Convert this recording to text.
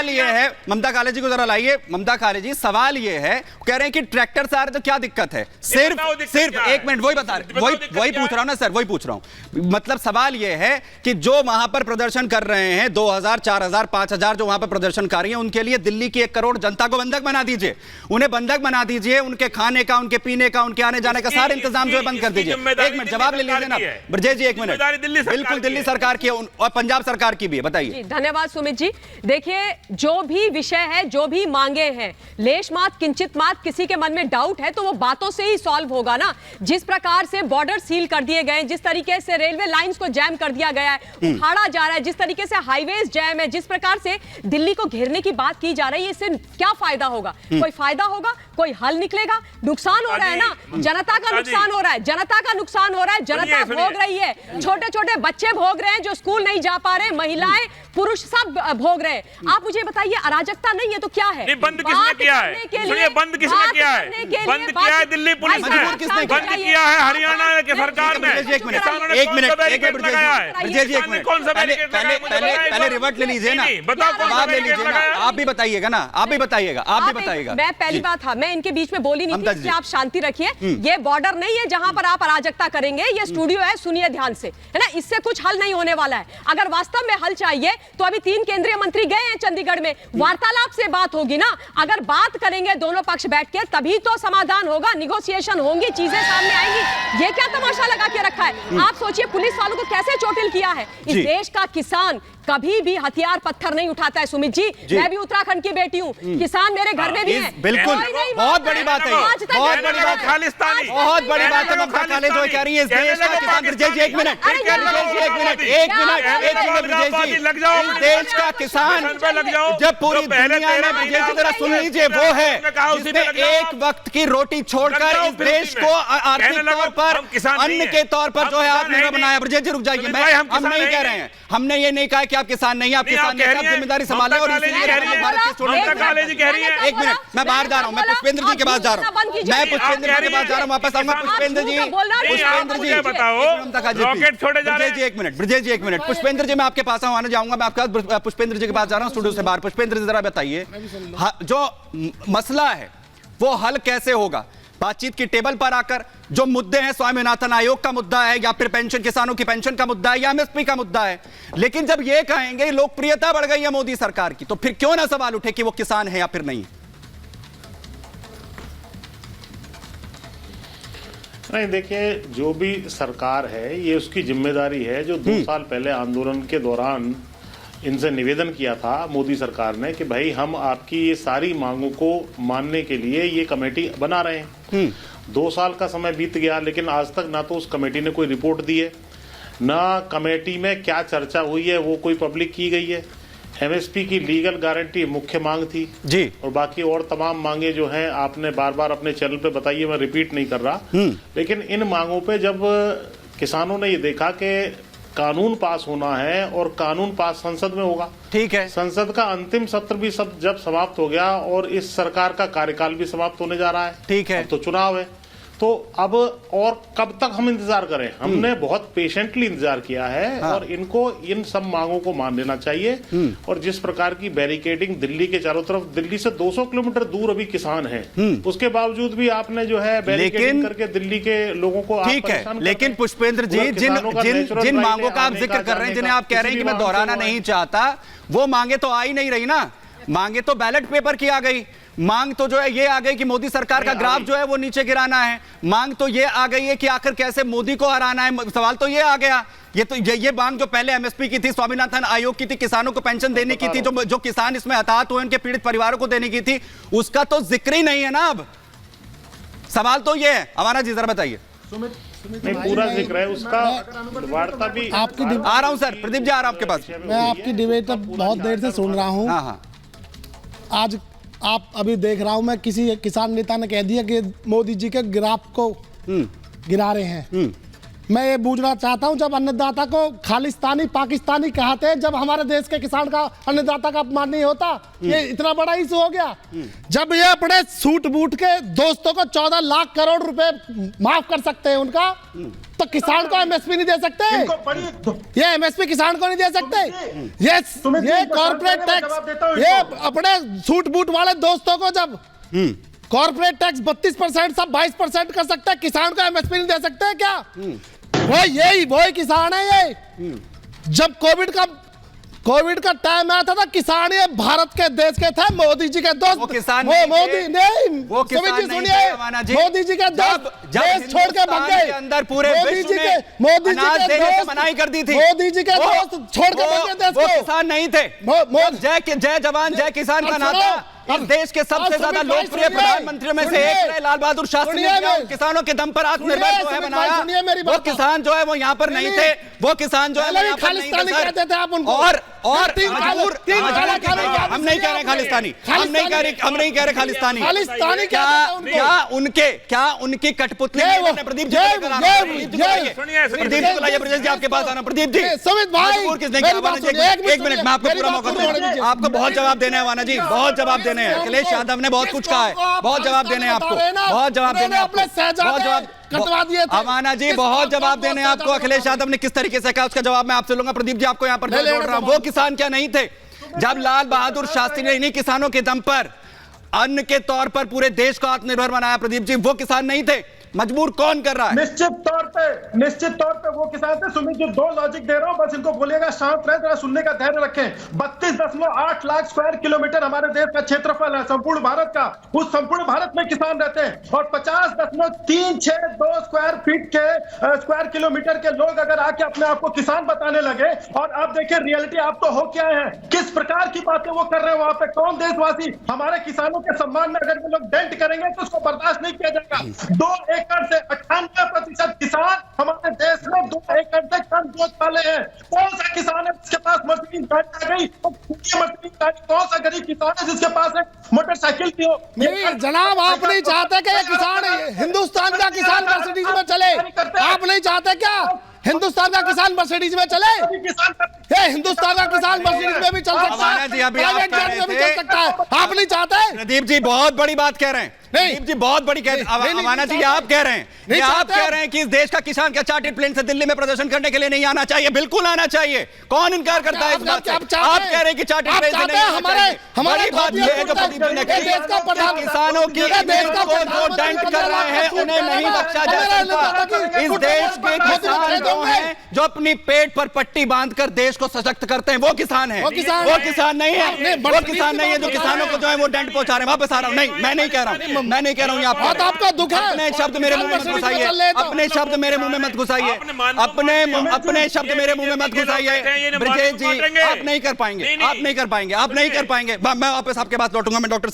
सवाल ये है, ममता काले जी को जरा लाइए। ममता काले जी, सवाल ये है, कह रहे हैं कि ट्रैक्टर से आ रहे तो क्या दिक्कत है? सिर्फ एक मिनट, वही बता रहे, वही पूछ रहा हूं ना सर, वही पूछ रहा हूं। मतलब सवाल ये है कि जो वहां पर प्रदर्शन कर रहे हैं 2000, 4000, 5000 जो वहां पर प्रदर्शनकारी हैं, उनके लिए दिल्ली की 1 करोड़ जनता को बंधक बना दीजिए, उन्हें बंधक बना दीजिए, उनके खाने का, उनके पीने का, उनके आने जाने का सारे इंतजाम जो है बंद कर दीजिए। एक मिनट जवाब ले लीजिए ना ब्रजेश जी, 1 मिनट। बिल्कुल दिल्ली सरकार की है और पंजाब सरकार की भी है, बताइए। धन्यवाद सुमित जी। देखिए, जो भी विषय है, जो भी मांगे हैं, लेश मात किंचित मात किसी के मन में डाउट है तो वो बातों से ही सॉल्व होगा ना। जिस प्रकार से बॉर्डर सील कर दिए गए, जिस तरीके से रेलवे लाइंस को जैम कर दिया गया है, उखाड़ा जा रहा है, जिस तरीके से हाईवेज जैम है, जिस प्रकार से दिल्ली को घेरने की बात की जा रही है, इससे क्या फायदा होगा? कोई फायदा होगा? कोई हल निकलेगा? नुकसान हो रहा है ना, जनता का नुकसान हो रहा है, जनता का नुकसान हो रहा है, जनता भोग रही है, छोटे छोटे बच्चे भोग रहे हैं जो स्कूल नहीं जा पा रहे, महिलाएं पुरुष सब भोग रहे हैं। आप मुझे बताइए, अराजकता नहीं है तो क्या है? बंद किसने किया है? सुनिए, बंद किसने किया है? बंद किया है दिल्ली पुलिस ने, बंद किया है हरियाणा की सरकार ने। एक मिनट, पहले रिवर्ट ले लीजिए ना, जवाब ले लीजिए ना, आप भी बताइएगा ना, आप भी बताइएगा। मैं पहली बात था, मैं इनके बीच में बोली नहीं थी कि आप शांति रखिए। ये बॉर्डर नहीं है जहां पर आप अराजकता करेंगे, ये स्टूडियो है, सुनिए ध्यान से, है ना। इससे कुछ हल नहीं होने वाला है। अगर वास्तव में हल चाहिए तो अभी 3 केंद्रीय मंत्री गए हैं चंडीगढ़ में, वार्तालाप से बात होगी ना। अगर बात करेंगे दोनों पक्ष बैठ के, तभी तो समाधान होगा, निगोशिएशन होंगी, चीजें सामने आएंगी। ये क्या तमाशा लगा के रखा है? आप सोचिए पुलिस वालों को कैसे चोटिल किया है। इस देश का किसान कभी भी हथियार पत्थर नहीं उठाता है सुमित जी। मैं भी उत्तराखंड की बेटी हूँ, किसान मेरे घर में भी है। बिल्कुल, बहुत बड़ी बात है, बहुत बड़ी बात है, खालिस्तानी, बहुत बड़ी बात है। ममता काले जो कह रही है, इस देश का किसान, ब्रजेश जी 1 मिनट, एक मिनट, ब्रजेश जी, इस देश का किसान जब पूरी दुनिया में, ब्रजेश जी जरा सुन लीजिए, वो है जिसने एक वक्त की रोटी छोड़कर इस देश को आर्थिक तौर पर, अन्न के तौर पर जो है आपने बनाया। ब्रजेश जी रुक जाइए, हम नहीं कह रहे हैं, हमने ये नहीं कहा कि आप किसान नहीं है, आप किसान नहीं, आप जिम्मेदारी संभालें। और इसीलिए भारत के स्टूडेंट काले जी कह रही है। 1 मिनट, मैं बाहर जा रहा हूं, मैं पुष्पेंद्र जी के पास जा रहा हूं, मैं पुष्पेंद्र जी के पास जा रहा हूं, वापस आऊंगा। पुष्पेंद्र जी, बताओ, रॉकेट छोड़े जा रहे हैं। 1 मिनट, ब्रजेश जी 1 मिनट, पुष्पेंद्र जी मैं आपके पास आने जाऊंगा, मैं आपके पुष्पेंद्र जी के पास जा रहा हूं स्टूडियो से बाहर। पुष्पेंद्र जी जरा बताइए, जो मसला है वो हल कैसे होगा? बातचीत की टेबल पर आकर जो मुद्दे हैं, स्वामीनाथन आयोग का मुद्दा है, या फिर पेंशन, किसानों की पेंशन का मुद्दा है, या एमएसपी का मुद्दा है। लेकिन जब ये कहेंगे लोकप्रियता बढ़ गई है मोदी सरकार की, तो फिर क्यों ना सवाल उठे कि वो किसान है या फिर नहीं? नहीं, देखिए, जो भी सरकार है ये उसकी जिम्मेदारी है। जो 2 साल पहले आंदोलन के दौरान इनसे निवेदन किया था मोदी सरकार ने कि भाई हम आपकी ये सारी मांगों को मानने के लिए ये कमेटी बना रहे हैं। 2 साल का समय बीत गया, लेकिन आज तक ना तो उस कमेटी ने कोई रिपोर्ट दी है, ना कमेटी में क्या चर्चा हुई है वो कोई पब्लिक की गई है। एमएसपी की लीगल गारंटी मुख्य मांग थी जी, और बाकी और तमाम मांगे जो हैं आपने बार बार अपने चैनल पे बताई है, मैं रिपीट नहीं कर रहा। लेकिन इन मांगों पे जब किसानों ने ये देखा कि कानून पास होना है और कानून पास संसद में होगा, ठीक है, संसद का अंतिम सत्र भी जब समाप्त हो गया और इस सरकार का कार्यकाल भी समाप्त होने जा रहा है, ठीक है, तो चुनाव है, तो अब और कब तक हम इंतजार करें? हमने बहुत पेशेंटली इंतजार किया है। हाँ। और इनको इन सब मांगों को मान लेना चाहिए। और जिस प्रकार की बैरिकेडिंग दिल्ली के चारों तरफ, दिल्ली से 200 किलोमीटर दूर अभी किसान हैं, उसके बावजूद भी आपने जो है बैरिकेडिंग करके दिल्ली के लोगों को, ठीक है। लेकिन पुष्पेंद्र जी, जिन मांगों का आप जिक्र कर रहे हैं, जिन्हें आप कह रहे हैं कि मैं दोहराना नहीं चाहता, वो मांगे तो आ ही नहीं रही ना। मांगे तो बैलेट पेपर की आ गई, मांग तो जो है ये आ गई कि मोदी सरकार का ग्राफ जो है वो नीचे गिराना है, मांग तो ये आ गई है कि आखिर कैसे मोदी को हराना है, सवाल तो ये आ गया। ये मांग जो पहले एमएसपी की थी, स्वामीनाथन आयोग की थी, किसानों को पेंशन देने की थी, जो किसान इसमें हताहत हुए उनके पीड़ित परिवारों को देने की थी, उसका तो जिक्र ही नहीं है ना। अब सवाल तो ये है हमारा। जी जरा बताइए। नहीं, पूरा जिक्र है उसका, वार्ता भी आपकी आ रहा हूं सर, प्रदीप जी आ रहा हूं आपके पास। मैं आपकी डिबेट बहुत देर से सुन रहा हूं। हाँ। आज आप अभी देख रहा हूं मैं, किसी किसान नेता ने कह दिया कि मोदी जी के ग्राफ को गिरा रहे हैं। मैं ये पूछना चाहता हूं, जब अन्नदाता को खालिस्तानी पाकिस्तानी कहते हैं, जब हमारे देश के किसान का अन्नदाता का अपमान नहीं होता, ये इतना बड़ा इशू हो गया। जब ये अपने सूट बूट के दोस्तों को 14 लाख करोड़ रुपए माफ कर सकते हैं उनका, तो किसान को एमएसपी नहीं दे सकते? ये एमएसपी किसान को नहीं दे सकते? ये कॉर्पोरेट टैक्स, ये अपने सूट बूट वाले दोस्तों को जब कॉर्पोरेट टैक्स 32% सब 22% कर सकता है, किसान को एमएसपी नहीं दे सकते क्या? वही किसान है ये। जब कोविड का टाइम आया था किसान ये भारत के देश के थे, मोदी जी के दोस्त। वो किसान मोदी नहीं, वो किसान नहीं सुनिए, मोदी जी के दोस्त देश छोड़ के भाग गए। अंदर पूरे मोदी जी के दोस्त मनाही कर दी थी, मोदी जी के दोस्त छोड़ के भाग गए देश वो को। किसान नहीं थे। जय जवान जय किसान का नाता इस देश के सबसे ज्यादा लोकप्रिय प्रधानमंत्रियों में से एक रहे लाल बहादुर शास्त्री ने किसानों के दम पर आत्मनिर्भर जो है बनाया। वो किसान जो है वो यहाँ पर नहीं थे, वो किसान जो है वो यहाँ पर नहीं थे सर। और मजबूर हम नहीं कह रहे खालिस्तानी, हम नहीं कह रहे खालिस्तानी। क्या उनकी कठपुतली प्रदीप जी बुलाइए, ब्रजेश जी आपके पास आना। प्रदीप जी मजबूर किसने किया? एक मिनट मैं आपको पूरा मौका दूंगा, आपको बहुत जवाब देने हैं वाना जी, बहुत जवाब देने हैं। अखिलेश यादव ने बहुत कुछ कहा है, बहुत जवाब देने हैं आपको, बहुत जवाब देने हैं आपको, बहुत जवाब कटवा दिए थे। अमाना जी बहुत जवाब देने हैं आपको। अखिलेश यादव ने किस तरीके से कहा उसका जवाब मैं आपसे लूंगा। प्रदीप जी आपको यहाँ पर जोड़ रहा हूं, वो किसान क्या नहीं थे? जब लाल बहादुर शास्त्री ने इन्हीं किसानों के दम पर अन्न के तौर पर पूरे देश को आत्मनिर्भर बनाया, प्रदीप जी वो किसान नहीं थे? मजबूर कौन कर रहा है? निश्चित तौर पे वो किसान थे। सुमित जी 2 लॉजिक दे रहा हूं, बस इनको बोलिएगा शांत रहे, जरा सुनने का धैर्य रखें। 32.8 लाख स्क्वायर किलोमीटर हमारे देश का क्षेत्रफल है संपूर्ण भारत का। उस संपूर्ण भारत में किसान रहते हैं और 50.362 स्क्वायर किलोमीटर के लोग अगर आके अपने आप को किसान बताने लगे, और आप देखिए रियलिटी आप तो हो क्या है, किस प्रकार की बातें वो कर रहे हैं वहां पे। कौन देशवासी हमारे किसानों के सम्मान में अगर वो लोग डेंट करेंगे तो उसको बर्दाश्त नहीं किया जाएगा। 2 एकड़ से 98% किसान हमारे देश में 2 एकड़ से कम जोत वाले हैं। कौन सा किसान है जिसके पास मर्सिडीज गाड़ी आ गई? मर्सिडीज गाड़ी कौन सा गरीब किसान है जिसके पास एक मोटरसाइकिल की हो? नहीं जनाब, आप नहीं चाहते कि ये किसान हिंदुस्तान का किसान मर्सिडीज में चले? आप नहीं चाहते क्या हिंदुस्तान का किसान मर्सिडीज में चले? हिंदुस्तान का किसान मर्सिडीज में भी चल सकता है, प्राइवेट जेट में भी चल सकता है। आप नहीं चाहते? प्रदीप जी बहुत बड़ी बात कह रहे हैं, प्रदीप जी बहुत बड़ी अमाना जी आप कह रहे हैं, आप कह रहे हैं कि इस देश का किसान क्या चार्टर्ड प्लेन से दिल्ली में प्रदर्शन करने के लिए नहीं आना चाहिए? बिल्कुल आना चाहिए। कौन इनकार करता है इस बात से? आप कह रहे हैं कि चार्टर्ड प्लेन से नहीं आना चाहिए। हमारी बात यह है जो प्रदीप जी ने कही, किसानों की जो डेंट कर रहे हैं उन्हें नहीं बख्शा जा सकता। इस देश के किसान जो हैं जो अपनी पेट पर पट्टी बांधकर देश को सशक्त करते हैं वो किसान है, वो किसान नहीं है, वो किसान नहीं है जो किसानों को जो है वो डेंट पहुंचा रहे हैं। वापस आ रहा हूं, नहीं मैं नहीं कह रहा हूं, मैं नहीं कह रहा हूं यहाँ पर। आपका दुख है, अपने शब्द मेरे मुंह में मत घुसाइए, अपने शब्द मेरे मुंह में मत घुसाइए, अपने शब्द मेरे मुंह में मत घुसाइए। ब्रजेश जी आप नहीं कर पाएंगे, आप नहीं कर पाएंगे, आप नहीं कर पाएंगे। मैं वापस आपके पास लौटूंगा। मैं डॉक्टर